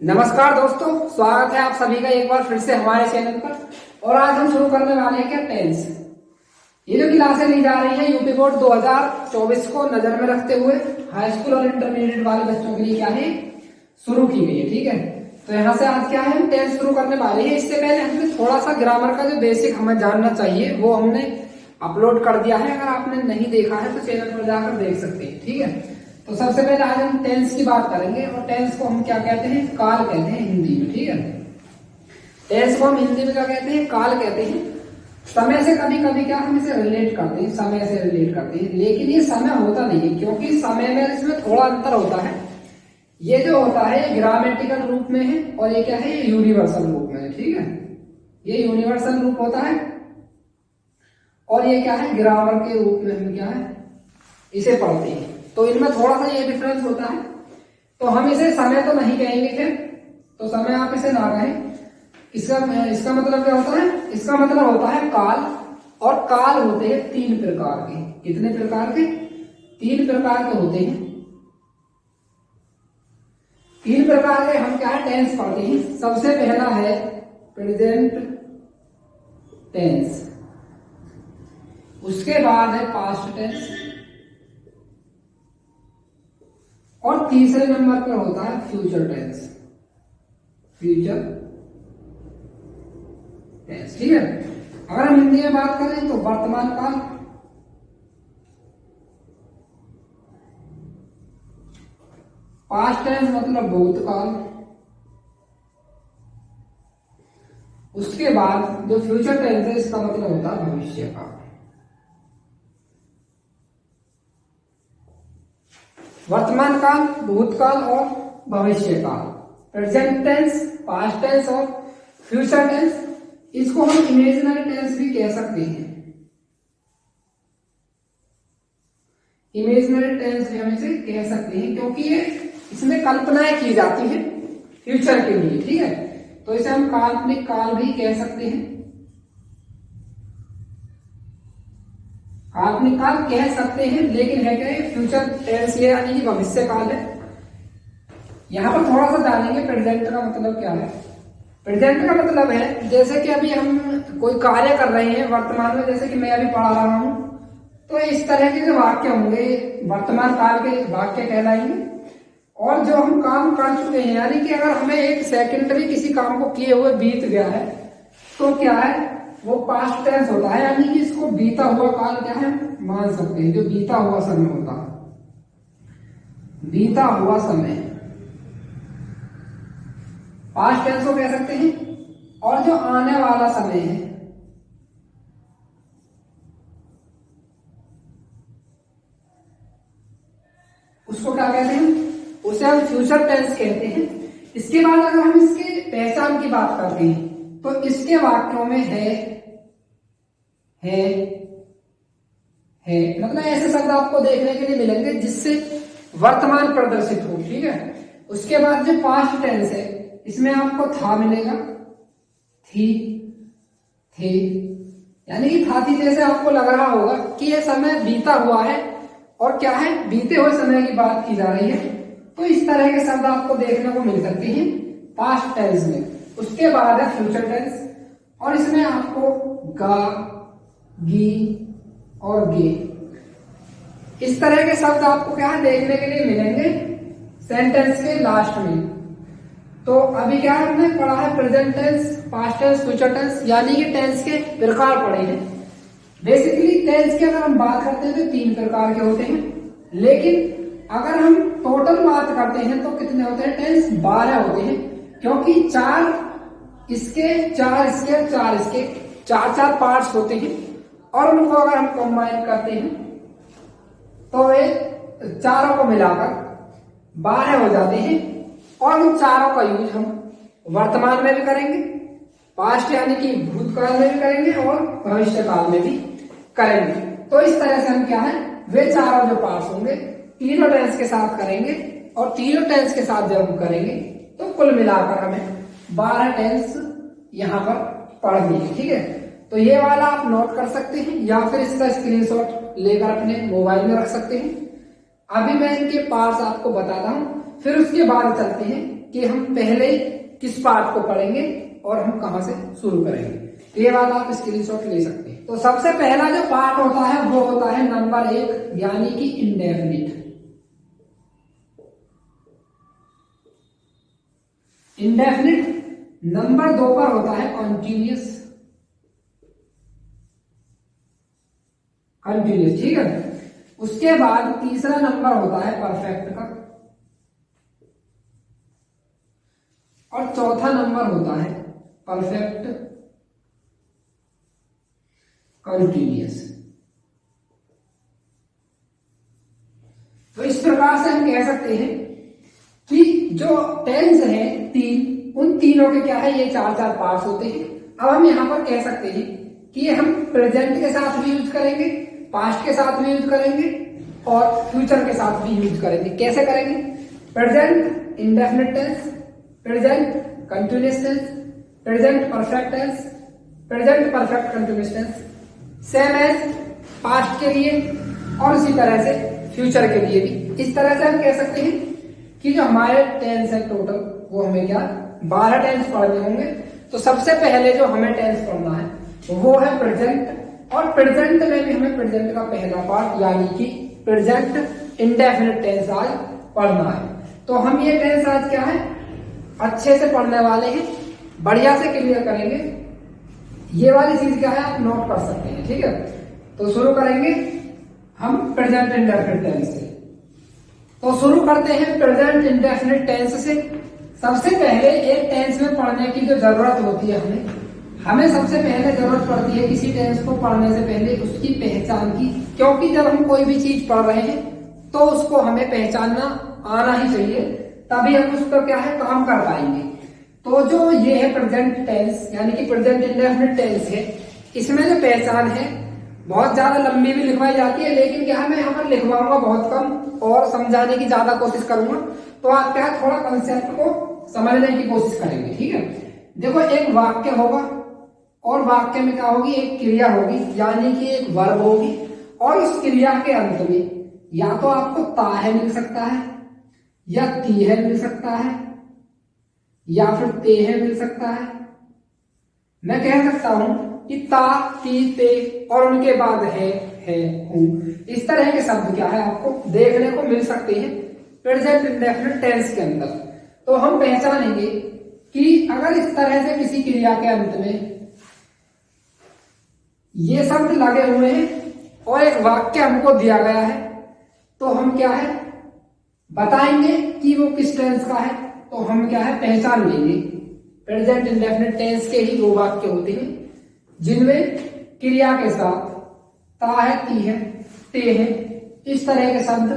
नमस्कार दोस्तों, स्वागत है आप सभी का एक बार फिर से हमारे चैनल पर। और आज हम शुरू करने वाले हैं क्या टेंस। ये जो क्लासें ली जा रही है यूपी बोर्ड 2024 को नजर में रखते हुए हाई स्कूल और इंटरमीडिएट वाले बच्चों के लिए क्या है शुरू की गई है। ठीक है, तो यहाँ से आज क्या है हम टेंस शुरू करने वाले हैं। इससे पहले हमने थोड़ा सा ग्रामर का जो बेसिक हमें जानना चाहिए वो हमने अपलोड कर दिया है। अगर आपने नहीं देखा है तो चैनल पर जाकर देख सकते हैं। ठीक है, तो सबसे पहले आज हम टेंस की बात करेंगे और टेंस को हम क्या कहते हैं, काल कहते हैं हिंदी में। ठीक है, टेंस को हम हिंदी में क्या कहते हैं, काल कहते हैं। समय से कभी कभी क्या हम इसे रिलेट करते हैं, समय से रिलेट करते हैं, लेकिन ये समय होता नहीं है क्योंकि समय में इसमें थोड़ा अंतर होता है। ये जो होता है ये ग्रामेटिकल रूप में है और ये क्या है, ये यूनिवर्सल रूप में है। ठीक है, ये यूनिवर्सल रूप होता है और ये क्या है, ग्रामर के रूप में हम क्या है इसे पढ़ते हैं। तो इनमें थोड़ा सा ये डिफरेंस होता है। तो हम इसे समय तो नहीं कहेंगे, फिर तो समय आप इसे ना कहें। इसका मतलब क्या होता है, इसका मतलब होता है काल। और काल होते हैं तीन प्रकार के। कितने प्रकार के? तीन प्रकार के होते हैं। तीन प्रकार के हम क्या है टेंस पढ़ते हैं। सबसे पहला है प्रेजेंट टेंस, उसके बाद है पास्ट टेंस और तीसरे नंबर पर होता है फ्यूचर टेंस। फ्यूचर टेंस, ठीक है। अगर हम हिंदी में बात करें तो वर्तमान काल, पास्ट टेंस मतलब भूतकाल, उसके बाद जो फ्यूचर टेंस है इसका मतलब होता है भविष्य काल। वर्तमान काल, भूतकाल और भविष्य काल, प्रेजेंट टेंस, पास्ट टेंस और फ्यूचर टेंस। इसको हम इमेजिनरी टेंस भी कह सकते हैं। इमेजिनरी टेंस भी हम इसे कह सकते हैं क्योंकि ये इसमें कल्पनाएं की जाती है फ्यूचर के लिए। ठीक है, तो इसे हम काल्पनिक काल भी कह सकते हैं। काल्पनिक काल कह सकते हैं, लेकिन है क्या फ्यूचर टेंस ये यानी कि भविष्य काल है। यहां पर थोड़ा सा जानेंगे प्रेजेंट का मतलब क्या है। प्रेजेंट का मतलब है जैसे कि अभी हम कोई कार्य कर रहे हैं वर्तमान में, जैसे कि मैं अभी पढ़ा रहा हूं, तो इस तरह के जो वाक्य होंगे वर्तमान काल के वाक्य कहलाएंगे। और जो हम काम कर चुके हैं, यानी कि अगर हमें एक सेकंड भी किसी काम को किए हुए बीत गया है तो क्या है वो पास्ट टेंस होता है, यानी कि इसको बीता हुआ काल क्या है मान सकते हैं। जो बीता हुआ समय होता है, बीता हुआ समय पास्ट टेंस को कह सकते हैं। और जो आने वाला समय है उसको क्या कहते हैं, उसे हम फ्यूचर टेंस कहते हैं। इसके बाद अगर हम इसके पहचान की बात करते हैं तो इसके वाक्यों में है मतलब ऐसे शब्द आपको देखने के लिए मिलेंगे जिससे वर्तमान प्रदर्शित हो। ठीक है, उसके बाद जो पास्ट टेंस है इसमें आपको था मिलेगा, थी, थे, यानी कि था थी। जैसे आपको लग रहा होगा कि यह समय बीता हुआ है और क्या है बीते हुए समय की बात की जा रही है, तो इस तरह के शब्द आपको देखने को मिल सकते हैं पास्ट टेंस में। उसके बाद है फ्यूचर टेंस और इसमें आपको गा, गी और गे इस तरह के शब्द आपको क्या है देखने के लिए मिलेंगे सेंटेंस के लास्ट में। तो अभी क्या हमने पढ़ा है present tense, past tense, future tense, यानी कि टेंस के प्रकार पढ़े हैं। बेसिकली टेंस की अगर हम बात करते हैं तो तीन प्रकार के होते हैं, लेकिन अगर हम टोटल बात करते हैं तो कितने होते हैं टेंस, 12 होते हैं। क्योंकि चार इसके, चार इसके, चार इसके, चार पार्ट्स होते हैं और उनको अगर हम कंबाइन करते हैं तो वे चारों को मिलाकर 12 हो जाते हैं। और उन चारों का यूज हम वर्तमान में भी करेंगे, पास्ट यानी कि भूतकाल में भी करेंगे और भविष्य काल में भी करेंगे। तो इस तरह से हम क्या है वे चारों जो पार्ट्स होंगे तीनों टेंस के साथ करेंगे और तीनों टेंस के साथ जब हम करेंगे तो कुल मिलाकर हमें 12 टेंस यहाँ पर पढ़नी है। ठीक है, तो ये वाला आप नोट कर सकते हैं या फिर इसका स्क्रीनशॉट लेकर अपने मोबाइल में रख सकते हैं। अभी मैं इनके पार्ट्स आपको बताता हूं, फिर उसके बाद चलते हैं कि हम पहले किस पार्ट को पढ़ेंगे और हम कहां से शुरू करेंगे। ये बात आप स्क्रीनशॉट ले सकते हैं। तो सबसे पहला जो पार्ट होता है वो होता है नंबर 1 यानी कि इंडेफिनिट। इंडेफिनिट। नंबर 2 पर होता है कॉन्टिन्यूअस। कंटिन्यूअस, ठीक है। उसके बाद तीसरा नंबर होता है परफेक्ट का, और चौथा नंबर होता है परफेक्ट कंटिन्यूअस। तो इस प्रकार से हम कह सकते हैं कि जो टेंस है तीन, उन तीनों के क्या है, ये 4-4 पार्ट्स होते हैं। अब हम यहां पर कह सकते हैं कि हम प्रेजेंट के साथ भी यूज करेंगे, पास्ट के साथ भी यूज करेंगे और फ्यूचर के साथ भी यूज करेंगे। कैसे करेंगे? Present indefinite tense, present continuous tense, present perfect tense, present perfect continuous tense, same as past के लिए, और इसी तरह से फ्यूचर के लिए भी। इस तरह से हम कह सकते हैं कि जो हमारे टेंस है टोटल, वो हमें क्या 12 टेंस पढ़ने होंगे। तो सबसे पहले जो हमें टेंस पढ़ना है वो है प्रेजेंट, और प्रेजेंट में भी हमें प्रेजेंट का पहला पार्ट यानी कि प्रेजेंट इंडेफिनिट टेंस आज पढ़ना है। तो हम ये टेंस आज क्या है अच्छे से पढ़ने वाले हैं, बढ़िया से क्लियर करेंगे। ये वाली चीज क्या है आप नोट कर सकते हैं, ठीक है। तो शुरू करेंगे हम प्रेजेंट इंडेफिनिट टेंस से। तो शुरू करते हैं प्रेजेंट इंडेफिनिट टेंस से। सबसे पहले एक टेंस में पढ़ने की जो जरूरत होती है हमें सबसे पहले जरूरत पड़ती है किसी टेंस को पढ़ने से पहले उसकी पहचान की, क्योंकि जब हम कोई भी चीज पढ़ रहे हैं तो उसको हमें पहचानना आना ही चाहिए, तभी हम उस पर क्या है काम कर पाएंगे। तो जो ये है प्रेजेंट टेंस यानी कि प्रेजेंट इंडेफिनिट टेंस है, इसमें जो पहचान है बहुत ज्यादा लंबी भी लिखवाई जाती है, लेकिन क्या मैं यहाँ पर लिखवाऊंगा बहुत कम और समझाने की ज्यादा कोशिश करूंगा। तो आप क्या थोड़ा कंसेप्ट को समझने की कोशिश करेंगे, ठीक है। देखो एक वाक्य होगा और वाक्य में क्या होगी, एक क्रिया होगी यानी कि एक वर्ब होगी, और उस क्रिया के अंत में या तो आपको ता है मिल सकता है, या ती है मिल सकता है, या फिर ते है मिल सकता है। मैं कह सकता हूं कि ता, ती, ते और उनके बाद है, हूं। इस तरह के शब्द क्या है आपको देखने को मिल सकते हैं प्रेजेंट इंडेफिनिट टेंस के अंदर। तो हम पहचानेंगे कि अगर इस तरह से किसी क्रिया के अंत में ये शब्द लगे हुए हैं और एक वाक्य हमको दिया गया है, तो हम क्या है बताएंगे कि वो किस टेंस का है। तो हम क्या है पहचान लेंगे। प्रेजेंट इंडेफिनिट टेंस के ही 2 वाक्य होते हैं जिनमें क्रिया के साथ ता है, ती है, ते है, इस तरह के शब्द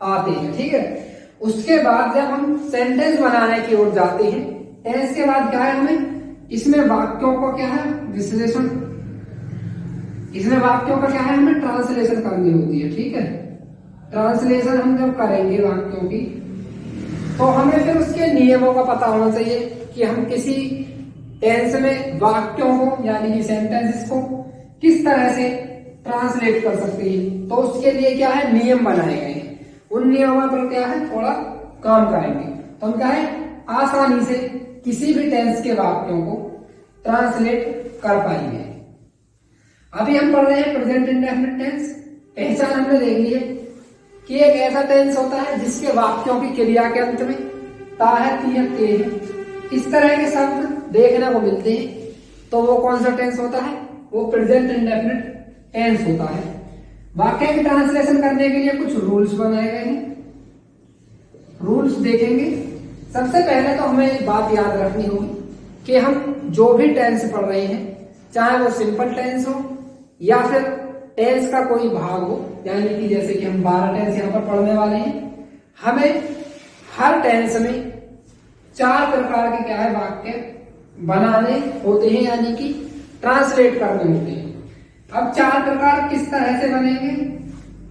आते हैं, ठीक है। उसके बाद जब हम सेंटेंस बनाने की ओर जाते हैं, टेंस के बाद क्या है हमें इसमें वाक्यों को क्या है विश्लेषण, इसमें वाक्यों का क्या है हमें ट्रांसलेशन करनी होती है, ठीक है। ट्रांसलेशन हम जब करेंगे वाक्यों की, तो हमें फिर उसके नियमों का पता होना चाहिए कि हम किसी टेंस में वाक्यों को यानी कि सेंटेंसेस को किस तरह से ट्रांसलेट कर सकते हैं। तो उसके लिए क्या है नियम बनाए गए हैं, उन नियमों पर क्या है थोड़ा काम करेंगे। तो हम क्या है आसानी से किसी भी टेंस के वाक्यों को ट्रांसलेट कर पाएंगे। अभी हम पढ़ रहे हैं प्रेजेंट इंडेफिनिट टेंस। पहचान हमने देख ली है कि एक ऐसा टेंस होता है जिसके वाक्यों की क्रिया के अंत में ता है, ती है, ते है, इस तरह के शब्द देखने को मिलते हैं। तो वो कौन सा टेंस होता है, वो प्रेजेंट इंडेफिनिट टेंस होता है। वाक्य की ट्रांसलेशन करने के लिए कुछ रूल्स बनाए गए हैं, रूल्स देखेंगे। सबसे पहले तो हमें एक बात याद रखनी होगी कि हम जो भी टेंस पढ़ रहे हैं, चाहे वो सिंपल टेंस हो या फिर टेंस का कोई भाग हो, यानी कि जैसे कि हम 12 टेंस यहाँ पर पढ़ने वाले हैं, हमें हर टेंस में 4 प्रकार के क्या है वाक्य बनाने होते हैं, यानी कि ट्रांसलेट करने होते हैं। अब 4 प्रकार किस तरह से बनेंगे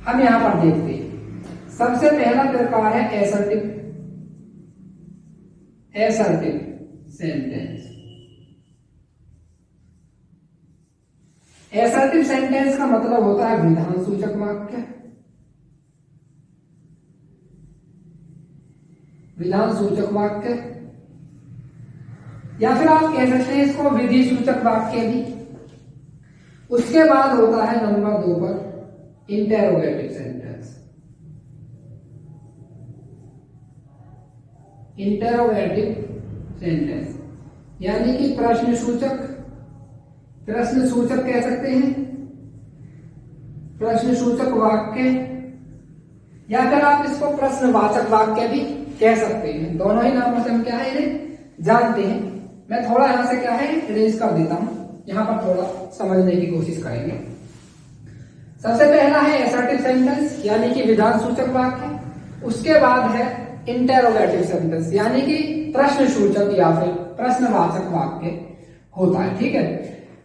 हम यहां पर देखते हैं। सबसे पहला प्रकार है एसर्टिव सेंटेंस। एसर्टिव सेंटेंस का मतलब होता है विधान सूचक वाक्य। विधान सूचक वाक्य, या फिर आप कह सकते हैं इसको विधि सूचक वाक्य भी। उसके बाद होता है नंबर 2 पर इंटेरोगेटिव सेंटेंस। इंटेरोगेटिव सेंटेंस यानी कि प्रश्न सूचक, प्रश्न सूचक कह सकते हैं, प्रश्न सूचक वाक्य, या फिर आप इसको प्रश्नवाचक वाक्य भी कह सकते हैं। दोनों ही नामों से हम क्या है इन्हें जानते हैं। मैं थोड़ा यहां से क्या है इरेज कर देता हूं, यहां पर थोड़ा समझने की कोशिश करेंगे। सबसे पहला है असर्टिव सेंटेंस यानी कि विधान सूचक वाक्य। उसके बाद है इंटेरोगेटिव सेंटेंस यानी कि प्रश्न सूचक या फिर प्रश्नवाचक वाक्य होता है। ठीक है,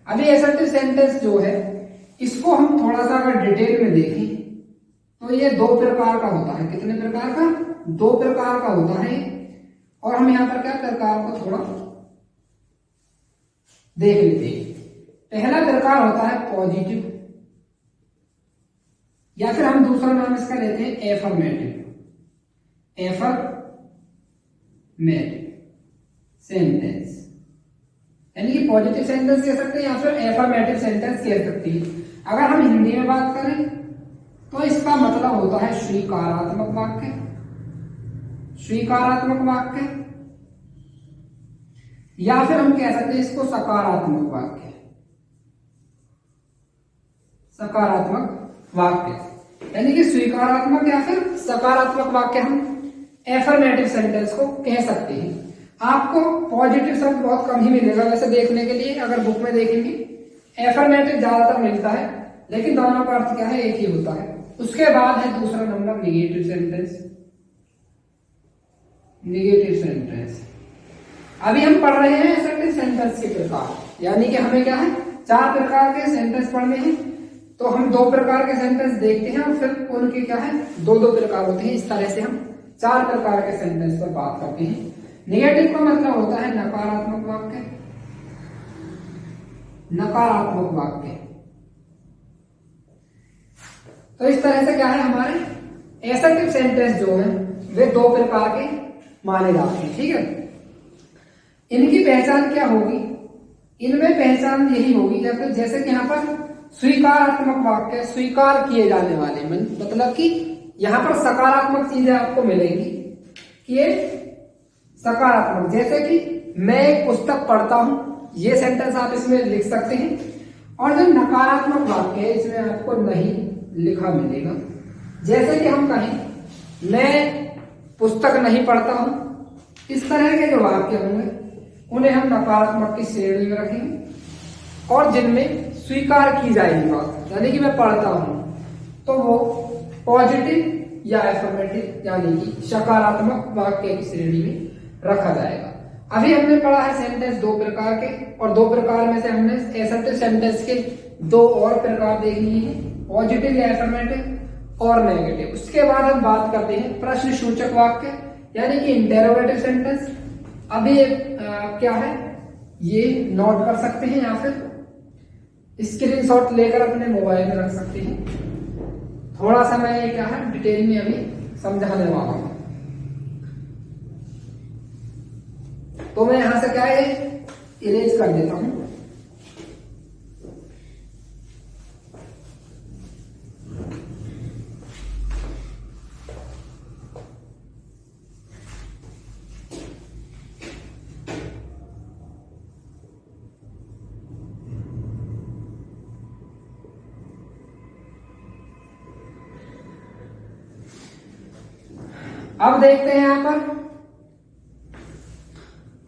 अभी असर्टिव सेंटेंस जो है इसको हम थोड़ा सा अगर डिटेल में देखें तो ये 2 प्रकार का होता है। कितने प्रकार का? 2 प्रकार का होता है। और हम यहां पर क्या प्रकार को थोड़ा देख लेते हैं। पहला प्रकार होता है पॉजिटिव, या फिर हम दूसरा नाम इसका लेते हैं एफर्मेटिव। एफर्मेटिव सेंटेंस यानी कि पॉजिटिव सेंटेंस कह सकते हैं या फिर एफर्मेटिव सेंटेंस कह सकते हैं। अगर हम हिंदी में बात करें तो इसका मतलब होता है स्वीकारात्मक वाक्य। स्वीकारात्मक वाक्य, या फिर हम कह सकते हैं इसको सकारात्मक वाक्य। सकारात्मक वाक्य यानी कि स्वीकारात्मक या फिर सकारात्मक वाक्य हम एफर्मेटिव सेंटेंस को कह सकते हैं। आपको पॉजिटिव शब्द बहुत कम ही मिलेगा वैसे देखने के लिए, अगर बुक में देखेंगे एफर्मेटिव ज्यादातर मिलता है, लेकिन दोनों का अर्थ क्या है एक ही होता है। उसके बाद है दूसरा number negative sentence. Negative sentence अभी हम पढ़ रहे हैं असर्टिव सेंटेंस के प्रकार, यानी कि हमें क्या है 4 प्रकार के सेंटेंस पढ़ने हैं। तो हम 2 प्रकार के सेंटेंस देखते हैं और फिर उनके क्या है 2-2 प्रकार होते हैं। इस तरह से हम 4 प्रकार के सेंटेंस पर बात करते हैं। निगेटिव का मतलब होता है नकारात्मक वाक्य। नकारात्मक वाक्य, तो इस तरह से क्या है हमारे असर्टिव सेंटेंस जो है वे 2 प्रकार के माने जाते हैं। ठीक है, इनकी पहचान क्या होगी? इनमें पहचान यही होगी जैसे कि यहाँ पर स्वीकारात्मक वाक्य, स्वीकार किए जाने वाले, मतलब कि यहाँ पर सकारात्मक चीजें आपको मिलेंगी कि ये सकारात्मक, जैसे कि मैं एक पुस्तक पढ़ता हूं, ये सेंटेंस आप इसमें लिख सकते हैं। और जो नकारात्मक वाक्य है इसमें आपको नहीं लिखा मिलेगा। जैसे कि हम कहें मैं पुस्तक नहीं पढ़ता हूं, इस तरह के जो वाक्य होंगे उन्हें हम नकारात्मक की श्रेणी में रखेंगे। और जिनमें स्वीकार की जाएगी बात, यानी कि मैं पढ़ता हूं, तो वो पॉजिटिव या एफर्मेटिव यानी कि सकारात्मक वाक्य की श्रेणी में रखा जाएगा। अभी हमने पढ़ा है सेंटेंस 2 प्रकार के, और 2 प्रकार में से हमने असर्टिव सेंटेंस के 2 और प्रकार देख लिए हैं, पॉजिटिव या एफर्मेटिव और नेगेटिव। उसके बाद हम बात करते हैं प्रश्न सूचक वाक्य यानी कि इंटेरोगेटिव सेंटेंस। अभी क्या है ये नोट कर सकते हैं या फिर स्क्रीनशॉट लेकर अपने मोबाइल में रख सकते हैं। थोड़ा सा मैं क्या है डिटेल में अभी समझाने वाला हूं। तो मैं यहां से क्या है इरेज कर देता हूं। अब देखते हैं यहां पर,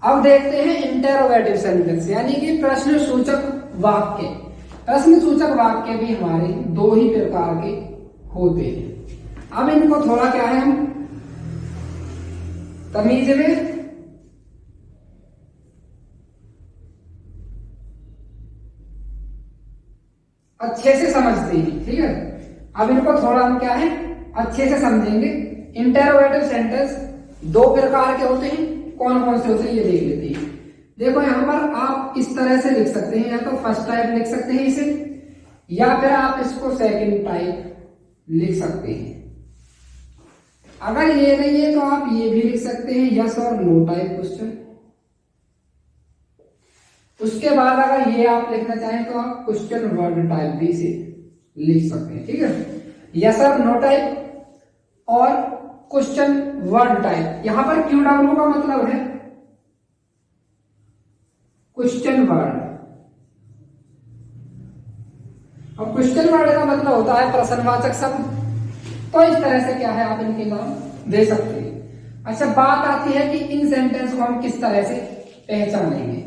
अब देखते हैं इंटेरोगेटिव सेंटेंस यानी कि प्रश्न सूचक वाक्य। प्रश्न सूचक वाक्य भी हमारे 2 ही प्रकार के होते हैं। अब इनको थोड़ा क्या है हम तमीज में अच्छे से समझते हैं। ठीक है, अब इनको थोड़ा हम क्या है अच्छे से समझेंगे। इंटेरोगेटिव सेंटेंस 2 प्रकार के होते हैं, कौन कौन से होते हैं ये देख लेते हैं। देखो यहां पर आप इस तरह से लिख सकते हैं, या तो फर्स्ट टाइप लिख सकते हैं इसे, या फिर आप इसको सेकंड टाइप लिख सकते हैं। अगर ये नहीं है तो आप ये भी लिख सकते हैं यस और नो टाइप क्वेश्चन। उसके बाद अगर ये आप लिखना चाहें तो आप क्वेश्चन वर्ड टाइप भी से लिख सकते हैं, ठीक है। यस और नो टाइप और क्वेश्चन वर्ड टाइप। यहां पर QW का मतलब है क्वेश्चन वर्ड, और क्वेश्चन वर्ड का मतलब होता है प्रश्नवाचक शब्द। तो इस तरह से क्या है आप इनके नाम दे सकते हैं। अच्छा, बात आती है कि इन सेंटेंस को हम किस तरह से पहचानेंगे।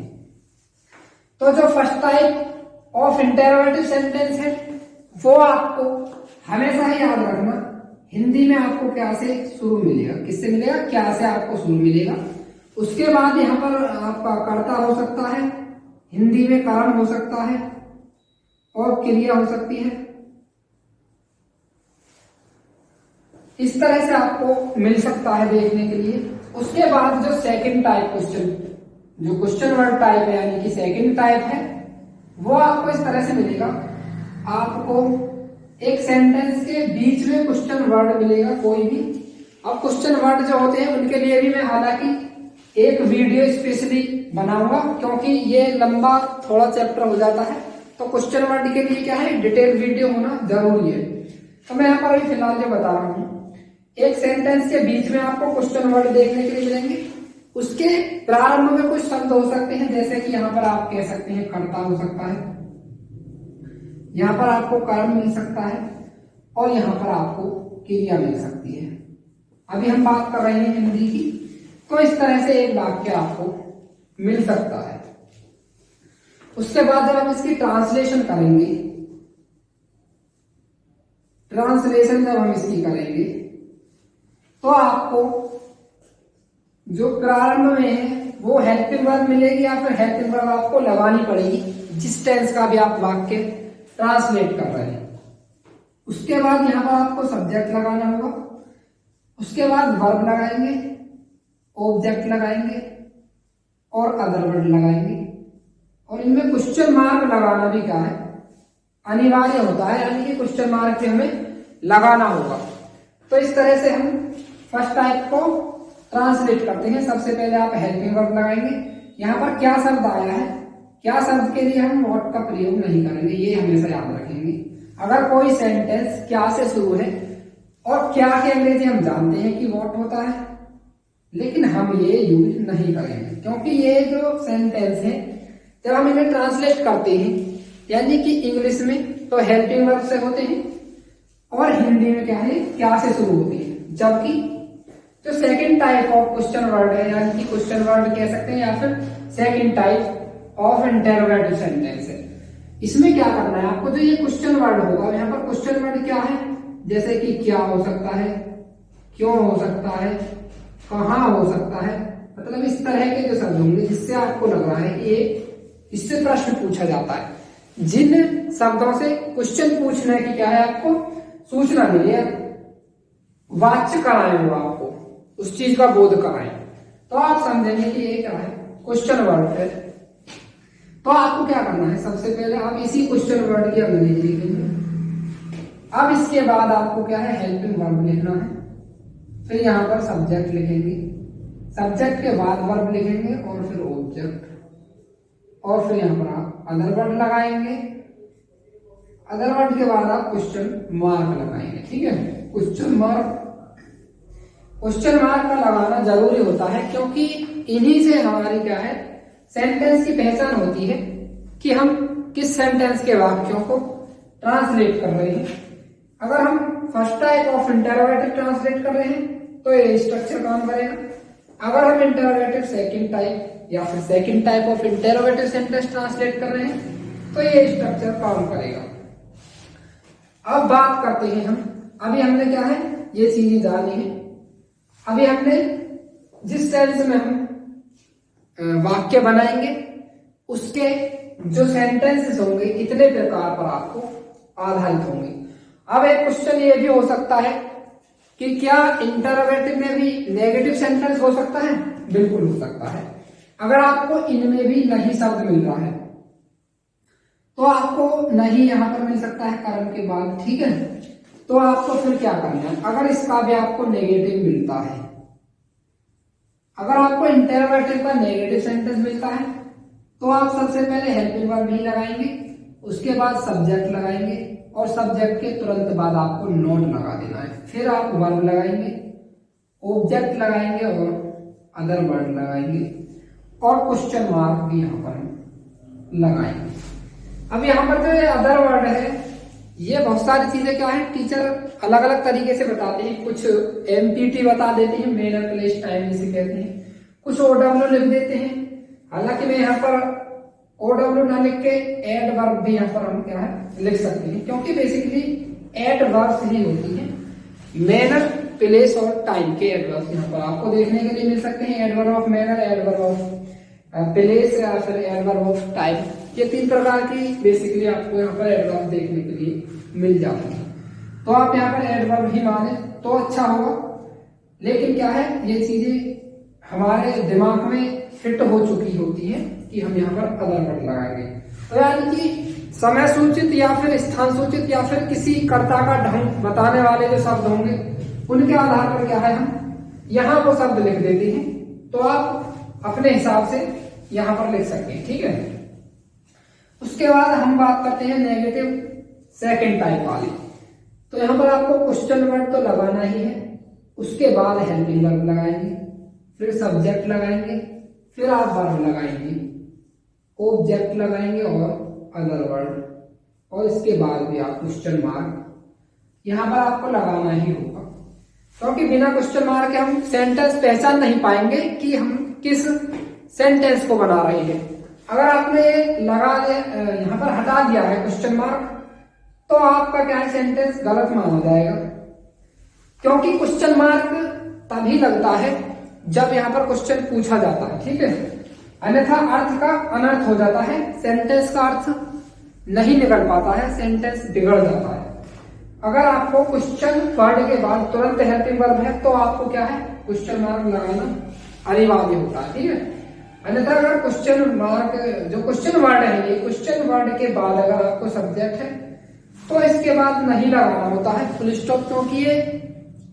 तो जो first type of interrogative sentence है वो आपको हमेशा ही याद रखना, हिंदी में आपको क्या से शुरू मिलेगा, किससे मिलेगा, क्या से आपको शुरू मिलेगा। उसके बाद यहाँ पर आपका कर्ता हो सकता है, हिंदी में कारण हो सकता है और क्रिया हो सकती है। इस तरह से आपको मिल सकता है देखने के लिए। उसके बाद जो सेकंड टाइप क्वेश्चन, जो क्वेश्चन वर्ड टाइप है यानी कि सेकंड टाइप है, वो आपको इस तरह से मिलेगा। आपको एक सेंटेंस के बीच में क्वेश्चन वर्ड मिलेगा कोई भी। अब क्वेश्चन वर्ड जो होते हैं उनके लिए भी मैं हालांकि एक वीडियो स्पेशली बनाऊंगा, क्योंकि ये लंबा थोड़ा चैप्टर हो जाता है। तो क्वेश्चन वर्ड के लिए क्या है, डिटेल वीडियो होना जरूरी है। तो मैं यहाँ पर फिलहाल जो बता रहा हूँ, एक सेंटेंस के बीच में आपको क्वेश्चन वर्ड देखने के लिए मिलेंगे। उसके प्रारंभ में कुछ शब्द हो सकते हैं, जैसे कि यहाँ पर आप कह सकते हैं कर्ता हो सकता है, यहाँ पर आपको कारण मिल सकता है और यहाँ पर आपको क्रिया मिल सकती है। अभी हम बात कर रहे हैं हिंदी की। तो इस तरह से एक वाक्य आपको मिल सकता है। उसके बाद जब हम इसकी ट्रांसलेशन करेंगे, ट्रांसलेशन जब हम इसकी करेंगे तो आपको जो प्रारंभ में है वो हेल्पिंग वर्ब मिलेगी या फिर हेल्पिंग वर्ब आपको लगानी पड़ेगी जिस टेंस का भी आप वाक्य ट्रांसलेट कर रहे हैं। उसके बाद यहां पर आपको सब्जेक्ट लगाना होगा, उसके बाद वर्ब लगाएंगे, ऑब्जेक्ट लगाएंगे और अदर वर्ड लगाएंगे। और इनमें क्वेश्चन मार्क लगाना भी क्या है, अनिवार्य होता है, यानी कि क्वेश्चन मार्क हमें लगाना होगा। तो इस तरह से हम फर्स्ट टाइप को ट्रांसलेट करते हैं। सबसे पहले आप हेल्पिंग वर्ब लगाएंगे। यहाँ पर क्या शब्द आया है, क्या शब्द के लिए हम व्हाट का प्रयोग नहीं करेंगे, ये हमेशा याद रखेंगे। अगर कोई सेंटेंस क्या से शुरू है, और क्या के अंग्रेजी हम जानते हैं कि व्हाट होता है, लेकिन हम ये यूज नहीं करेंगे, क्योंकि ये जो सेंटेंस है जब हम इन्हें ट्रांसलेट करते हैं यानी कि इंग्लिश में तो हेल्पिंग वर्ब से होते हैं और हिंदी में क्या है, क्या से शुरू होते हैं। जबकि जो second type of question word है, यानी कि क्वेश्चन वर्ड कह सकते हैं या फिर second type of interrogative sentence है, इसमें क्या करना है आपको, जो ये क्वेश्चन वर्ड होगा, यहाँ पर क्वेश्चन वर्ड क्या है, जैसे कि क्या हो सकता है, क्यों हो सकता है, कहाँ हो सकता है, मतलब इस तरह के जो शब्द होंगे जिससे आपको लग रहा है कि ये इससे प्रश्न पूछा जाता है। जिन शब्दों से क्वेश्चन पूछने की क्या है आपको सूचना मिली है, वाच्य कराएं वो आपको, उस चीज का बोध कराएं, तो आप समझेंगे कि ये क्या है, क्वेश्चन वर्ड है। तो आपको क्या करना है, सबसे पहले आप इसी क्वेश्चन वर्ड की अंग्रेजी लिखेंगे। अब इसके बाद आपको क्या है, हेल्पिंग वर्ब लिखना है। फिर यहाँ पर सब्जेक्ट लिखेंगे, सब्जेक्ट के बाद वर्ब लिखेंगे और फिर ऑब्जेक्ट, और फिर यहाँ पर आप अदर वर्ड लगाएंगे। अदर वर्ड के बाद आप क्वेश्चन मार्क लगाएंगे, ठीक है। क्वेश्चन मार्क का लगाना जरूरी होता है, क्योंकि इन्हीं से हमारी क्या है, सेंटेंस की पहचान होती है कि हम किस सेंटेंस के वाक्यों को ट्रांसलेट कर रहे हैं। अगर हम first type of interrogative translate कर रहे हैं तो ये स्ट्रक्चर काम करेगा। अगर हम इंटरोगेटिव सेकंड टाइप या फिर second type of interrogative sentence translate कर रहे हैं तो ये स्ट्रक्चर काम करेगा। अब बात करते हैं हम, अभी हमने क्या है, ये चीजें जानी है। अभी हमने जिस सेंस में हम वाक्य बनाएंगे उसके जो सेंटेंसेस होंगे इतने प्रकार पर आपको आधारित होंगे। अब एक क्वेश्चन ये भी हो सकता है कि क्या इंटरोगेटिव में भी नेगेटिव सेंटेंस हो सकता है, बिल्कुल हो सकता है। अगर आपको इनमें भी नहीं शब्द मिल रहा है तो आपको नहीं यहां पर मिल सकता है कर्म के बाद, ठीक है। तो आपको फिर क्या करना है, अगर इसका भी आपको नेगेटिव मिलता है, अगर आपको इंटरोगेटिव का नेगेटिव सेंटेंस मिलता है तो आप सबसे पहले हेल्पिंग वर्ब ही लगाएंगे, उसके बाद सब्जेक्ट लगाएंगे और सब्जेक्ट के तुरंत बाद आपको नोट लगा देना है। फिर आप वर्ब लगाएंगे, ऑब्जेक्ट लगाएंगे और अदर वर्ड लगाएंगे और क्वेश्चन मार्क भी यहाँ पर लगाएंगे। अब यहाँ पर जो अदर वर्ड है, ये बहुत सारी चीजें क्या है टीचर अलग अलग तरीके से बताते हैं। कुछ एमपीटी बता देते हैं, मेनर प्लेस टाइम जिसे कहते हैं, कुछ ओडब्ल्यू लिख देते हैं। हालांकि मैं यहाँ पर ओडब्ल्यू ना लिख के एड वर्ब भी यहाँ पर हम क्या है लिख सकते हैं, क्योंकि बेसिकली एड वर्ब्स ही होती हैं। मेनर प्लेस और टाइम के एडवर्ब्स यहाँ पर आपको देखने के लिए मिल सकते हैं। Adverb of manner, adverb of place या फिर एडवर्ब ऑफ टाइम, ये 3 प्रकार की बेसिकली आपको यहाँ पर एडवर्ब देखने के लिए मिल जाती है। तो आप यहाँ पर एडवर्ब ही माने तो अच्छा होगा, लेकिन क्या है ये चीजें हमारे दिमाग में फिट हो चुकी होती है कि हम यहाँ पर अदर वर्ड लगाएंगे। तो यानी कि समय सूचित या फिर स्थान सूचित या फिर किसी कर्ता का ढंग बताने वाले जो शब्द होंगे उनके आधार पर क्या है हम यहाँ वो शब्द लिख देते हैं। तो आप अपने हिसाब से यहाँ पर लिख सकते हैं, ठीक है। उसके बाद हम बात करते हैं नेगेटिव सेकंड टाइप वाली। तो यहाँ पर आपको क्वेश्चन वर्ड तो लगाना ही है, उसके बाद हेल्पिंग वर्ब लगाएंगे, फिर सब्जेक्ट लगाएंगे, फिर आप वर्ब लगाएंगे, ऑब्जेक्ट लगाएंगे और अदर वर्ड, और इसके बाद भी आप क्वेश्चन मार्क यहाँ पर आपको लगाना ही होगा, क्योंकि बिना क्वेश्चन मार्क के हम सेंटेंस पहचान नहीं पाएंगे कि हम किस सेंटेंस को बना रहे हैं। अगर आपने लगा यहाँ पर हटा दिया है क्वेश्चन मार्क तो आपका क्या है सेंटेंस गलत माना जाएगा, क्योंकि क्वेश्चन मार्क तभी लगता है जब यहाँ पर क्वेश्चन पूछा जाता है, ठीक है। अन्यथा अर्थ का अनर्थ हो जाता है, सेंटेंस का अर्थ नहीं निकल पाता है, सेंटेंस बिगड़ जाता है। अगर आपको क्वेश्चन वर्ड के बाद तुरंत हेल्पिंग वर्ब है तो आपको क्या है क्वेश्चन मार्क लगाना अनिवार्य होता है, ठीक है। अन्यथा अगर क्वेश्चन मार्क जो क्वेश्चन वर्ड है, ये क्वेश्चन वर्ड के बाद अगर आपको सब्जेक्ट है तो इसके बाद नहीं लगाना होता है फुल स्टॉप, क्योंकि ये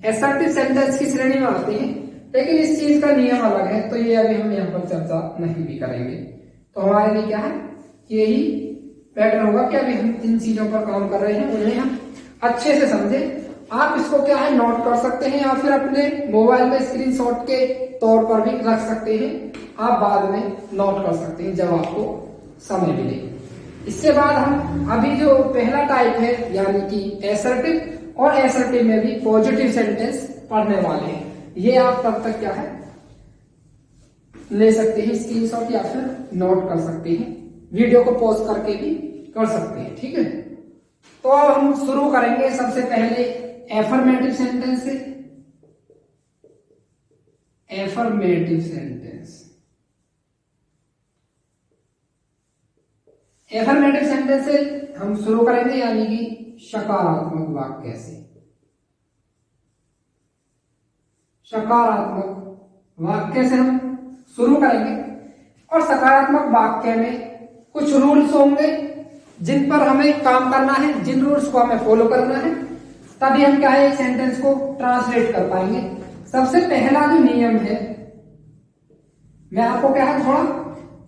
असर्टिव सेंटेंस की श्रेणी में आते हैं। लेकिन इस चीज का नियम अलग है, तो ये अभी हम यहाँ पर चर्चा नहीं भी करेंगे। तो हमारे लिए क्या है यही पैटर्न होगा कि अभी हम इन चीजों पर काम कर रहे हैं, उन्हें हम अच्छे से समझें। आप इसको क्या है नोट कर सकते हैं या फिर अपने मोबाइल में स्क्रीनशॉट के तौर पर भी रख सकते हैं, आप बाद में नोट कर सकते हैं जब आपको समय मिले। इससे बाद हम अभी जो पहला टाइप है यानी कि असर्टिव और असर्टिव में भी पॉजिटिव सेंटेंस पढ़ने वाले हैं। ये आप तब तक क्या है ले सकते हैं स्क्रीनशॉट या फिर नोट कर सकते हैं, वीडियो को पॉज करके भी कर सकते हैं, ठीक है। तो अब हम शुरू करेंगे सबसे पहले एफर्मेटिव सेंटेंस से। एफर्मेटिव सेंटेंस, एफर्मेटिव सेंटेंस से हम शुरू करेंगे यानी कि सकारात्मक वाक्य से। सकारात्मक वाक्य से हम शुरू करेंगे और सकारात्मक वाक्य में कुछ रूल्स होंगे जिन पर हमें काम करना है, जिन रूल्स को हमें फॉलो करना है, तभी हम क्या है एक सेंटेंस को ट्रांसलेट कर पाएंगे। सबसे पहला जो नियम है, मैं आपको क्या है थोड़ा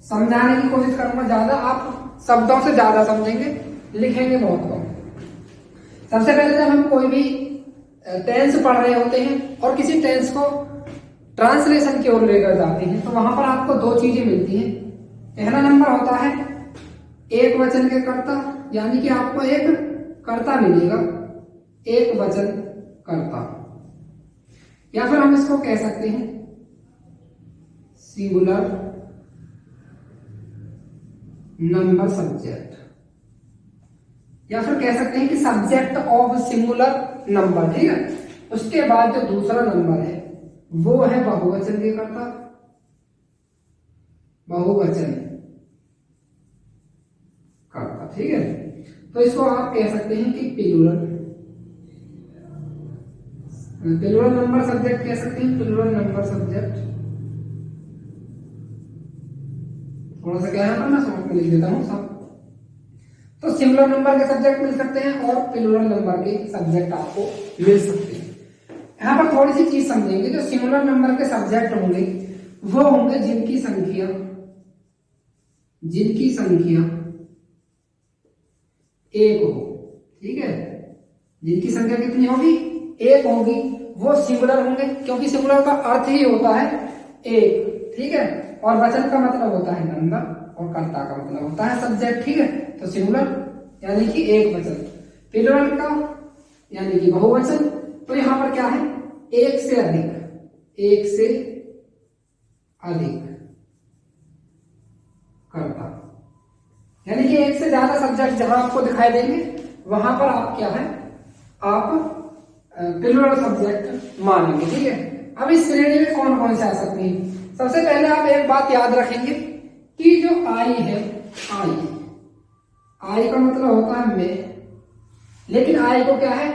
समझाने की कोशिश करूंगा, ज्यादा आप शब्दों से ज्यादा समझेंगे, लिखेंगे बहुत कम। सबसे पहले जब हम कोई भी टेंस पढ़ रहे होते हैं और किसी टेंस को ट्रांसलेशन की ओर लेकर जाते हैं तो वहां पर आपको 2 चीजें मिलती हैं। पहला नंबर होता है एक वचन के कर्ता, यानी कि आपको एक कर्ता मिलेगा, एक वचन कर्ता, या फिर हम इसको कह सकते हैं सिंगुलर नंबर सब्जेक्ट, या फिर कह सकते हैं कि सब्जेक्ट ऑफ सिंगुलर नंबर, ठीक है। उसके बाद जो दूसरा नंबर है वो है बहुवचन के कर्ता, बहुवचन कर्ता, ठीक है। तो इसको आप कह सकते हैं कि प्लूरल नंबर सब्जेक्ट कह सकते हैं, प्लूरल नंबर सब्जेक्ट। थोड़ा सा क्या है मैं शॉर्ट में लिख देता हूं सब। तो सिंगुलर नंबर के सब्जेक्ट मिल सकते हैं और प्लूरल नंबर के सब्जेक्ट आपको मिल सकते हैं। यहाँ पर थोड़ी सी चीज समझेंगे, जो सिंगुलर नंबर के सब्जेक्ट होंगे वो होंगे जिनकी संख्या एक हो, ठीक है, जिनकी संख्या कितनी होगी, एक होगी, वो सिंगुलर होंगे, क्योंकि सिंगुलर का अर्थ ही होता है एक, ठीक है, और वचन का मतलब होता है नंबर और कर्ता का मतलब होता है सब्जेक्ट, ठीक है। तो सिंगुलर यानी कि एक वचन, प्लूरल का यानी कि बहुवचन। तो यहां पर क्या है, एक से अधिक कर्ता, यानी कि एक से ज्यादा सब्जेक्ट जहां आपको दिखाई देंगे वहां पर आप क्या है, आप प्लूरल सब्जेक्ट मानेंगे, ठीक है। अब इस श्रेणी में कौन कौन से आ सकते हैं? सबसे पहले आप एक बात याद रखेंगे कि जो आई है, आई का मतलब होता है मैं, लेकिन आई को क्या है,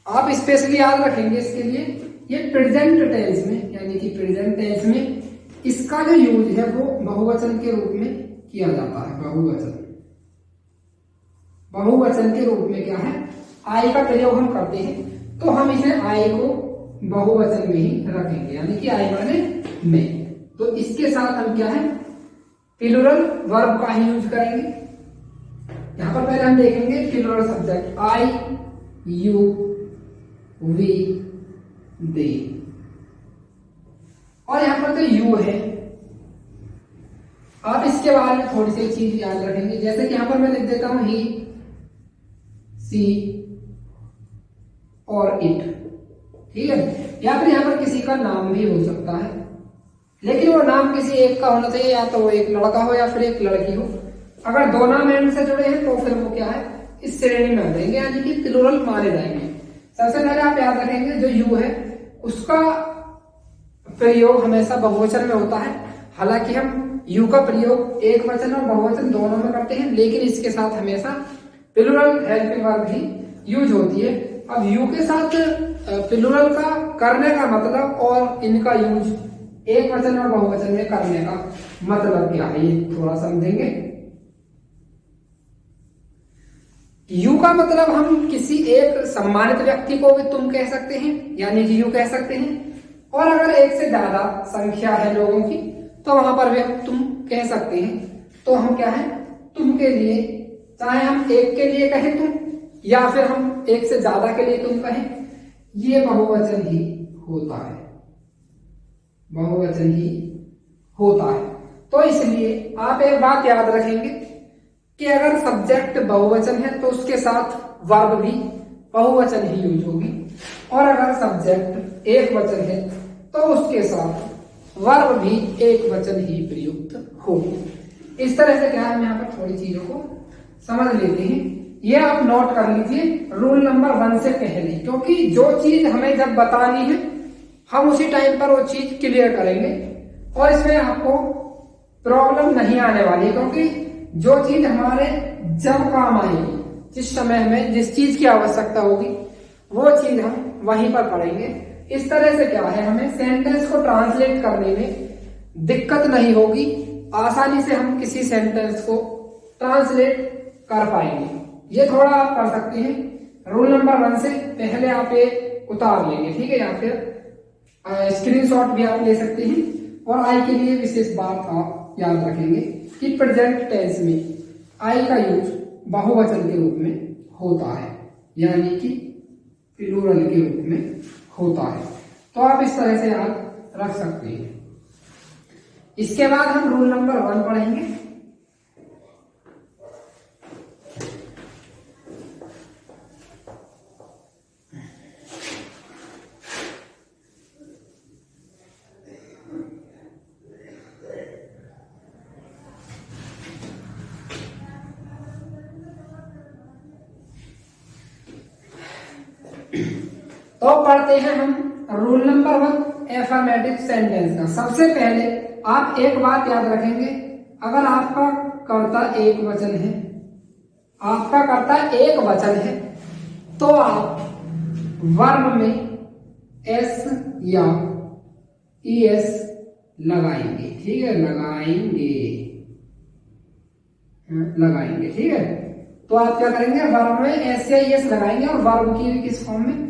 आप स्पेशली याद रखेंगे इसके लिए, ये प्रेजेंट टेंस में, यानी कि प्रेजेंट टेंस में इसका जो यूज है वो बहुवचन के रूप में किया जाता है। बहुवचन के रूप में क्या है, आई का प्रयोग हम करते हैं, तो हम इसे आई को बहुवचन में ही रखेंगे, यानी कि आई माने मैं। तो इसके साथ हम क्या है, प्लूरल वर्ब का ही यूज करेंगे। यहां पर पहले हम देखेंगे plural subject, I, you, we, they, और यहां पर तो यू है। आप इसके बारे में थोड़ी सी चीज याद रखेंगे, जैसे कि यहां पर मैं लिख देता हूं ही, सी और इट, ठीक है, या फिर यहां पर किसी का नाम भी हो सकता है, लेकिन वो नाम किसी एक का होना चाहिए, या तो वो एक लड़का हो या फिर एक लड़की हो। अगर दो नाम एंड से जुड़े हैं तो फिर वो क्या है, इस श्रेणी में आ जाएंगे, यानी कि प्लूरल माने जाएंगे। सबसे पहले आप याद रखेंगे जो यू है उसका प्रयोग हमेशा बहुवचन में होता है। हालांकि हम यू का प्रयोग एक वचन और बहुवचन दोनों में करते हैं, लेकिन इसके साथ हमेशा प्लूरल हेल्पिंग वर्ब ही यूज होती है। अब यू के साथ प्लूरल का करने का मतलब और इनका यूज एक वचन और बहुवचन में करने का मतलब क्या है, ये थोड़ा समझेंगे। यू का मतलब हम किसी एक सम्मानित व्यक्ति को भी तुम कह सकते हैं, यानी कि यू कह सकते हैं, और अगर एक से ज्यादा संख्या है लोगों की तो वहां पर भी हम तुम कह सकते हैं। तो हम क्या है, तुम के लिए, चाहे हम एक के लिए कहें तुम या फिर हम एक से ज्यादा के लिए तुम कहें, ये बहुवचन ही होता है, बहुवचन ही होता है। तो इसलिए आप एक बात याद रखेंगे कि अगर सब्जेक्ट बहुवचन है तो उसके साथ वर्ब भी बहुवचन ही यूज होगी, और अगर सब्जेक्ट एक वचन है तो उसके साथ वर्ब भी एक वचन ही प्रयुक्त होगी। इस तरह से क्या है, हम यहाँ पर थोड़ी चीजों को समझ लेते हैं। ये आप नोट कर लीजिए रूल नंबर 1 से पहले, क्योंकि जो चीज हमें जब बतानी है हम उसी टाइम पर वो चीज क्लियर करेंगे और इसमें आपको प्रॉब्लम नहीं आने वाली, क्योंकि जो चीज हमारे जब काम आएगी, जिस समय हमें जिस चीज की आवश्यकता होगी वो चीज हम वहीं पर पढ़ेंगे। इस तरह से क्या है, हमें सेंटेंस को ट्रांसलेट करने में दिक्कत नहीं होगी, आसानी से हम किसी सेंटेंस को ट्रांसलेट कर पाएंगे। ये थोड़ा आप कर सकते हैं। रूल नंबर 1 से पहले आप ये उतार लेंगे, ठीक है, या फिर स्क्रीनशॉट भी आप ले सकते हैं। और आई के लिए विशेष बात आप याद रखेंगे कि प्रेजेंट टेंस में आई का यूज बहुवचन के रूप में होता है, यानी कि प्लूरल के रूप में होता है। तो आप इस तरह से याद रख सकते हैं। इसके बाद हम रूल नंबर 1 पढ़ेंगे। तो पढ़ते हैं हम रूल नंबर 1 एफर्मेटिव सेंटेंस का। सबसे पहले आप एक बात याद रखेंगे, अगर आपका कर्ता एक वचन है, आपका कर्ता एक वचन है, तो आप वर्ब में एस या ईएस लगाएंगे, ठीक है, लगाएंगे। लगाएंगे। ठीक है, तो आप क्या करेंगे, वर्ब में एस या ईएस लगाएंगे और वर्ब की भी किस फॉर्म में,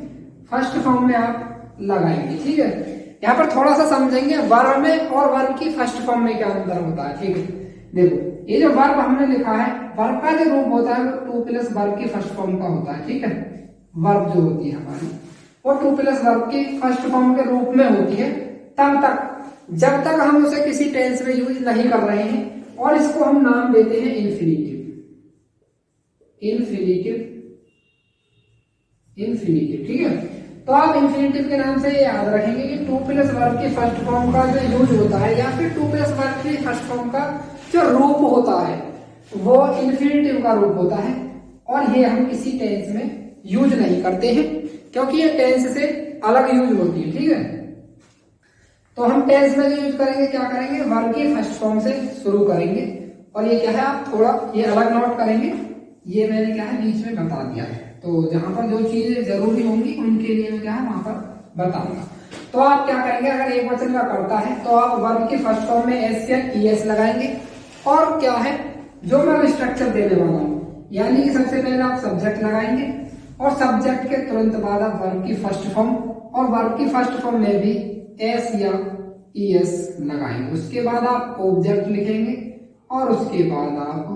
फर्स्ट फॉर्म में आप लगाएंगे। ठीक है, यहाँ पर थोड़ा सा समझेंगे वर्ब में और वर्ब की फर्स्ट फॉर्म में क्या अंतर होता है। ठीक है, देखो ये जो वर्ब हमने लिखा है, वर्ब का जो रूप होता है वो टू प्लस वर्ब की फर्स्ट फॉर्म का होता है। ठीक है, वर्ब जो होती है हमारी वो टू प्लस वर्ब की फर्स्ट फॉर्म के रूप में होती है तब तक जब तक हम उसे किसी टेंस में यूज नहीं कर रहे हैं, और इसको हम नाम देते हैं इन्फिनिटिव। इन्फिनिटिव ठीक है, तो आप इन्फिनिटिव के नाम से याद रखेंगे कि टू प्लस वर्ब की फर्स्ट फॉर्म का जो यूज होता है या फिर टू प्लस वर्ब की फर्स्ट फॉर्म का जो रूप होता है वो इन्फिनिटिव का रूप होता है, और ये हम किसी टेंस में यूज नहीं करते हैं क्योंकि ये टेंस से अलग यूज होती है। ठीक है, तो हम टेंस में जो यूज करेंगे क्या करेंगे, वर्ब की फर्स्ट फॉर्म से शुरू करेंगे। और ये क्या है, आप थोड़ा ये अलग नोट करेंगे, ये मैंने क्या है बीच में बता दिया है, तो जहां पर जो चीजें जरूरी होंगी उनके लिए मैं क्या है वहां पर बताऊंगा। तो आप क्या करेंगे, अगर एक वचन का करता है तो आप वर्ब की फर्स्ट फॉर्म में एस या ईएस लगाएंगे, और क्या है जो मैं स्ट्रक्चर देने वाला हूं, यानी कि सबसे पहले आप सब्जेक्ट लगाएंगे और सब्जेक्ट के तुरंत बाद आप वर्ब की फर्स्ट फॉर्म, और वर्ब की फर्स्ट फॉर्म में भी एस या ईएस लगाएंगे। उसके बाद आप ऑब्जेक्ट लिखेंगे और उसके बाद आप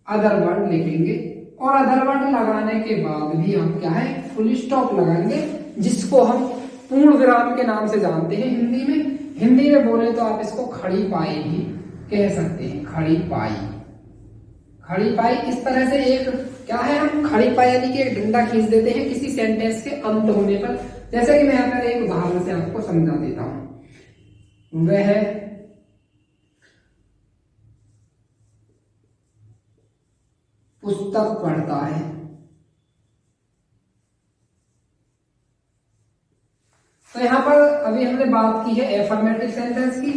अदर वर्ड लिखेंगे, और अदर वर्ड लगाने के बाद भी हम क्या है फुल स्टॉप लगाएंगे, जिसको हम पूर्ण विराम के नाम से जानते हैं हिंदी में। हिंदी में बोले तो आप इसको खड़ी पाई भी कह सकते हैं, खड़ी पाई। खड़ी पाई इस तरह से एक क्या है, हम खड़ी पाई यानी कि एक डंडा खींच देते हैं किसी सेंटेंस के अंत होने पर। जैसे कि मैं यहाँ पर एक उदाहरण से आपको समझा देता हूं, वह पुस्तक पढ़ता है। तो यहां पर अभी हमने बात की है एफर्मेटिव सेंटेंस की,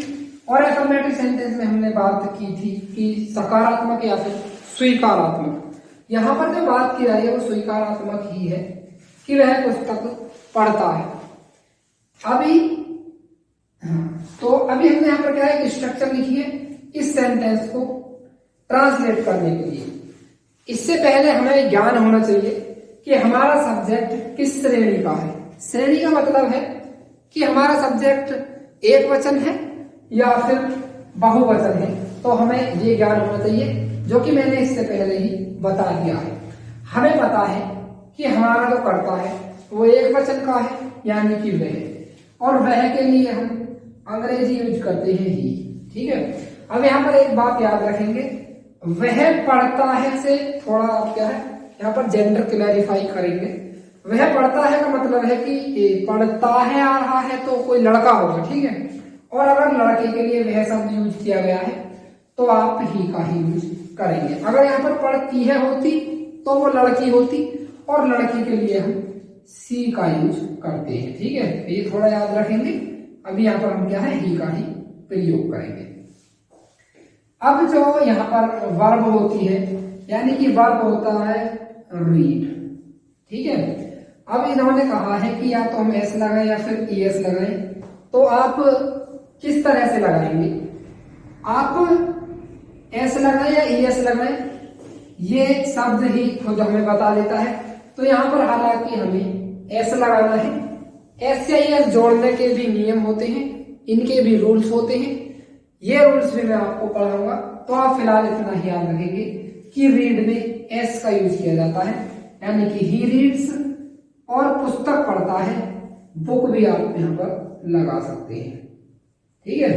और एफर्मेटिव सेंटेंस में हमने बात की थी कि सकारात्मक या फिर स्वीकारात्मक। यहां पर जो बात की रही है वो स्वीकारात्मक ही है कि वह पुस्तक पढ़ता है। अभी तो अभी हमने यहाँ पर क्या है, स्ट्रक्चर लिखी है इस सेंटेंस को ट्रांसलेट करने के लिए। इससे पहले हमें ज्ञान होना चाहिए कि हमारा सब्जेक्ट किस श्रेणी का है। श्रेणी का मतलब है कि हमारा सब्जेक्ट एक वचन है या फिर बहुवचन है, तो हमें ये ज्ञान होना चाहिए, जो कि मैंने इससे पहले ही बता दिया है। हमें पता है कि हमारा जो कर्ता है वो एक वचन का है, यानी कि वह, और वह के लिए हम अंग्रेजी यूज करते हैं ही। ठीक है, अब यहाँ पर एक बात याद रखेंगे, वह पढ़ता है से थोड़ा आप क्या है यहाँ पर जेंडर क्लैरिफाई करेंगे। वह पढ़ता है का मतलब है कि पढ़ता है आ रहा है तो कोई लड़का होगा। ठीक है, और अगर लड़के के लिए वह शब्द यूज किया गया है तो आप ही का ही यूज करेंगे। अगर यहाँ पर पढ़ती है होती तो वो लड़की होती, और लड़की के लिए हम सी का यूज करते हैं। ठीक है, तो ये थोड़ा याद रखेंगे। अभी यहाँ पर हम क्या है ही का ही प्रयोग करेंगे। अब जो यहाँ पर वर्ब होती है, यानी कि वर्ब होता है रीड। ठीक है, अब इन्होंने कहा है कि या तो हम एस लगाएं या फिर ईएस लगाएं, तो आप किस तरह से लगाएंगे, आप एस लगाएं या ईएस लगाएं, ये शब्द ही खुद हमें बता देता है। तो यहाँ पर हालांकि हमें एस लगाना है। एस या ईएस जोड़ने के भी नियम होते हैं, इनके भी रूल्स होते हैं, ये रूल्स भी मैं आपको पढ़ाऊंगा। तो आप फिलहाल इतना ही याद रखेंगे कि रीड में एस का यूज किया जाता है, यानी कि ही रीड्स, और पुस्तक पढ़ता है, बुक भी आप यहाँ पर लगा सकते हैं। ठीक है,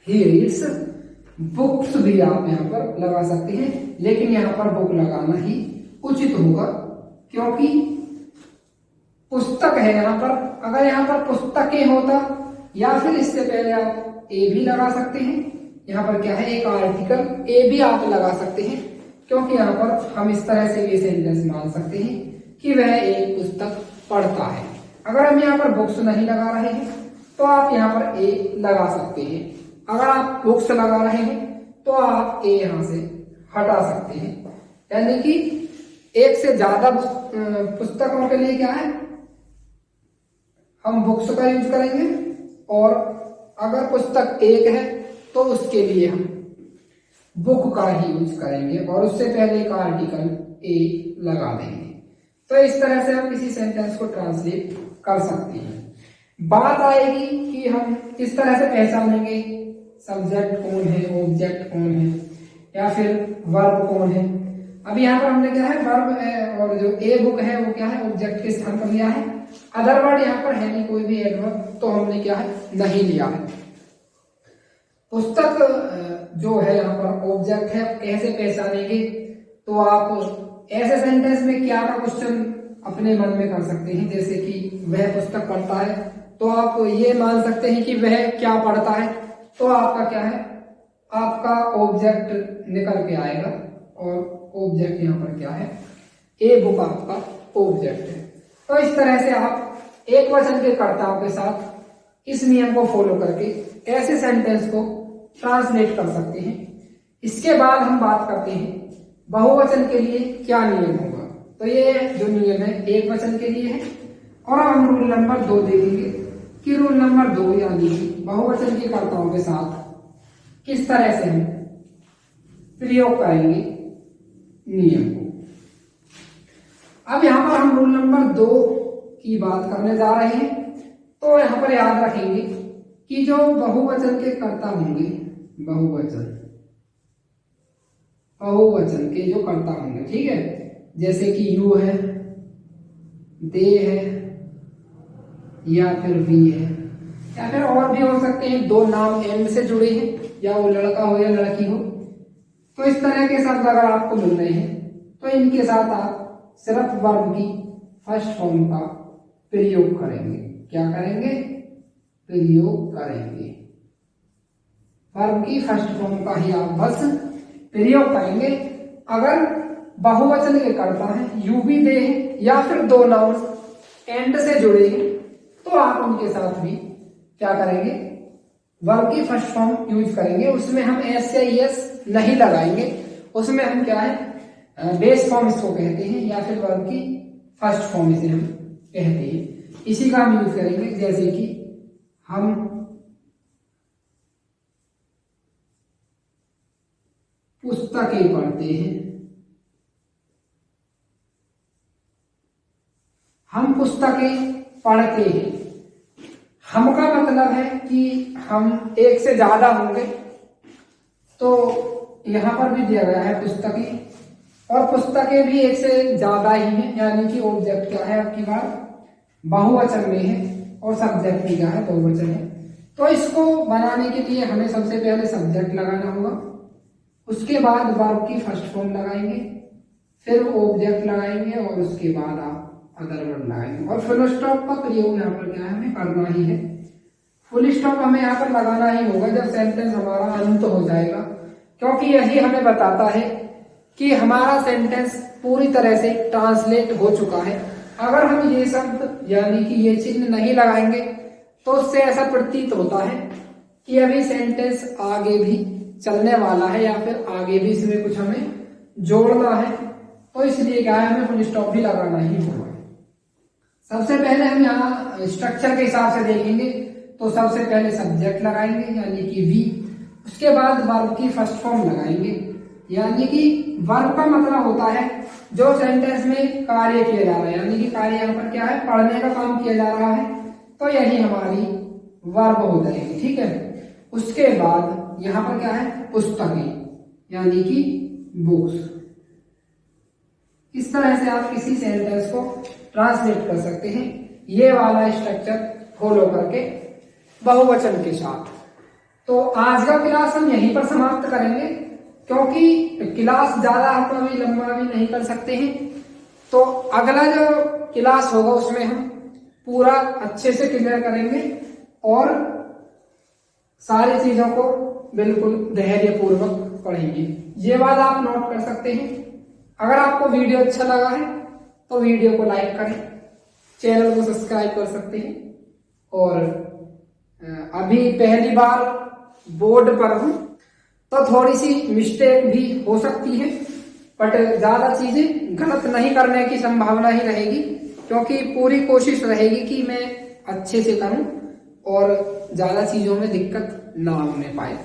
ही रीड्स, बुक्स भी आप यहाँ पर लगा सकते हैं, लेकिन यहाँ पर बुक लगाना ही उचित होगा क्योंकि पुस्तक है यहाँ पर। अगर यहाँ पर पुस्तकें होता या फिर इससे पहले आप ए भी लगा सकते हैं। यहाँ पर क्या है, एक आर्टिकल ए भी आप लगा सकते हैं, क्योंकि यहाँ पर हम इस तरह से भी सेंटेंस मान सकते हैं कि वह एक पुस्तक पढ़ता है। अगर हम यहाँ पर बुक्स नहीं लगा रहे हैं तो आप यहाँ पर ए लगा सकते हैं। अगर आप बुक्स लगा रहे हैं तो आप ए यहाँ से हटा सकते हैं, यानी कि एक से ज्यादा पुस्तकों के लिए क्या है, हम बुक्स का यूज करेंगे, और अगर पुस्तक एक है तो उसके लिए हम बुक का ही यूज करेंगे और उससे पहले एक आर्टिकल ए लगा देंगे। तो इस तरह से हम किसी सेंटेंस को ट्रांसलेट कर सकते हैं। बात आएगी कि हम किस तरह से पहचानेंगे सब्जेक्ट कौन है, ऑब्जेक्ट कौन है, या फिर वर्ब कौन है। अब यहाँ पर हमने क्या है, वर्ब है, और जो ए बुक है वो क्या है, ऑब्जेक्ट के स्थान पर लिया है। अदर वर्ड यहाँ पर है नहीं कोई भी एडवर्ब, तो हमने क्या है, नहीं लिया है। पुस्तक जो है यहाँ पर ऑब्जेक्ट है, कैसे पहचानेंगे, तो आप ऐसे सेंटेंस में क्या का क्वेश्चन अपने मन में कर सकते हैं, जैसे कि वह पुस्तक पढ़ता है, तो आप ये मान सकते हैं कि वह क्या पढ़ता है, तो आपका क्या है, आपका ऑब्जेक्ट निकल के आएगा, और ऑब्जेक्ट यहाँ पर क्या है, ए बुक आपका ऑब्जेक्ट है। तो इस तरह से आप एक वचन के कर्ताओं के साथ इस नियम को फॉलो करके ऐसे सेंटेंस को ट्रांसलेट कर सकते हैं। इसके बाद हम बात करते हैं बहुवचन के लिए क्या नियम होगा। तो ये जो नियम है एक वचन के लिए है, और हम रूल नंबर 2 देखेंगे कि रूल नंबर 2 यानी कि बहुवचन के कर्ताओं के साथ किस तरह से हम प्रयोग करेंगे नियम को। अब यहां पर हम रूल नंबर 2 की बात करने जा रहे हैं। तो यहां पर याद रखेंगे कि जो बहुवचन के कर्ता होंगे, बहुवचन के जो कर्ता होंगे, ठीक है, जैसे कि यू है, दे है, या फिर वी है, या फिर और भी हो सकते हैं, 2 नाम एंड से जुड़े हैं, या वो लड़का हो या लड़की हो। तो इस तरह के शब्द अगर आपको मिल रहे हैं तो इनके साथ आप सिर्फ वर्ब की फर्स्ट फॉर्म का प्रयोग करेंगे। क्या करेंगे, प्रयोग करेंगे, वर्ब की फर्स्ट फॉर्म का ही आप बस प्रयोग करेंगे। अगर बहुवचन के कर्ता है, यू भी दे है, या फिर 2 नाउन एंड से जुड़े हैं, तो आप उनके साथ भी क्या करेंगे, वर्ब की फर्स्ट फॉर्म यूज करेंगे। उसमें हम एस या एस नहीं लगाएंगे, उसमें हम क्या है, बेस फॉर्म इसको कहते हैं, या फिर वर्ब की फर्स्ट फॉर्म इसे हम कहते हैं। इसी का हम यूज करेंगे, जैसे कि हम पुस्तकें पढ़ते हैं, हम पुस्तकें पढ़ते हैं। हम का मतलब है कि हम एक से ज्यादा होंगे, तो यहां पर भी दिया गया है पुस्तकें, और पुस्तकें भी एक से ज्यादा ही हैं, यानी कि ऑब्जेक्ट क्या है आपकी बात बहुवचन में है, और सब्जेक्ट भी क्या है, बहुवचन है। तो इसको बनाने के लिए हमें सबसे पहले सब्जेक्ट लगाना होगा, उसके बाद वर्ब की फर्स्ट फॉर्म लगाएंगे, फिर ऑब्जेक्ट लगाएंगे, और उसके बाद आप अदर वर्ड लगाएंगे। और फुल स्टॉप का प्रयोग यहाँ पर क्या है, हमें करना ही है। फुल स्टॉप हमें यहाँ पर लगाना ही होगा जब सेंटेंस हमारा अंत हो जाएगा, क्योंकि यही हमें बताता है कि हमारा सेंटेंस पूरी तरह से ट्रांसलेट हो चुका है। अगर हम ये शब्द यानी कि ये चिन्ह नहीं लगाएंगे तो उससे ऐसा प्रतीत होता है कि अभी सेंटेंस आगे भी चलने वाला है, या फिर आगे भी इसमें कुछ हमें जोड़ना है। तो इसलिए क्या है, हमें फुल स्टॉप भी लगाना ही होगा। सबसे पहले हम यहाँ स्ट्रक्चर के हिसाब से देखेंगे, तो सबसे पहले सब्जेक्ट लगाएंगे यानी कि वी, उसके बाद वर्ब की फर्स्ट फॉर्म लगाएंगे, यानी कि वर्ब का मतलब होता है जो सेंटेंस में कार्य किया जा रहा है, यानी कि कार्य यहाँ पर क्या है, पढ़ने का काम किया जा रहा है, तो यही हमारी वर्ब हो जाएगी, ठीक है। उसके बाद यहाँ पर क्या है, पुस्तकें यानी कि बुक्स। इस तरह से आप किसी सेंटेंस को ट्रांसलेट कर सकते हैं, ये वाला स्ट्रक्चर फॉलो करके बहुवचन के साथ। तो आज का क्लास हम यहीं पर समाप्त करेंगे, क्योंकि क्लास ज्यादा हम अभी लंबा भी नहीं कर सकते हैं। तो अगला जो क्लास होगा उसमें हम पूरा अच्छे से क्लियर करेंगे, और सारी चीजों को बिल्कुल धैर्यपूर्वक पढ़ेंगे। ये बात आप नोट कर सकते हैं। अगर आपको वीडियो अच्छा लगा है तो वीडियो को लाइक करें, चैनल को सब्सक्राइब कर सकते हैं। और अभी पहली बार बोर्ड पर हूं तो थोड़ी सी मिस्टेक भी हो सकती है, बट ज्यादा चीजें गलत नहीं करने की संभावना ही रहेगी, क्योंकि पूरी कोशिश रहेगी कि मैं अच्छे से करूं और ज्यादा चीजों में दिक्कत ना होने पाए।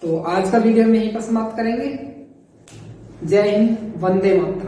तो आज का वीडियो हम यहीं पर समाप्त करेंगे। जय हिंद, वंदे मातरम।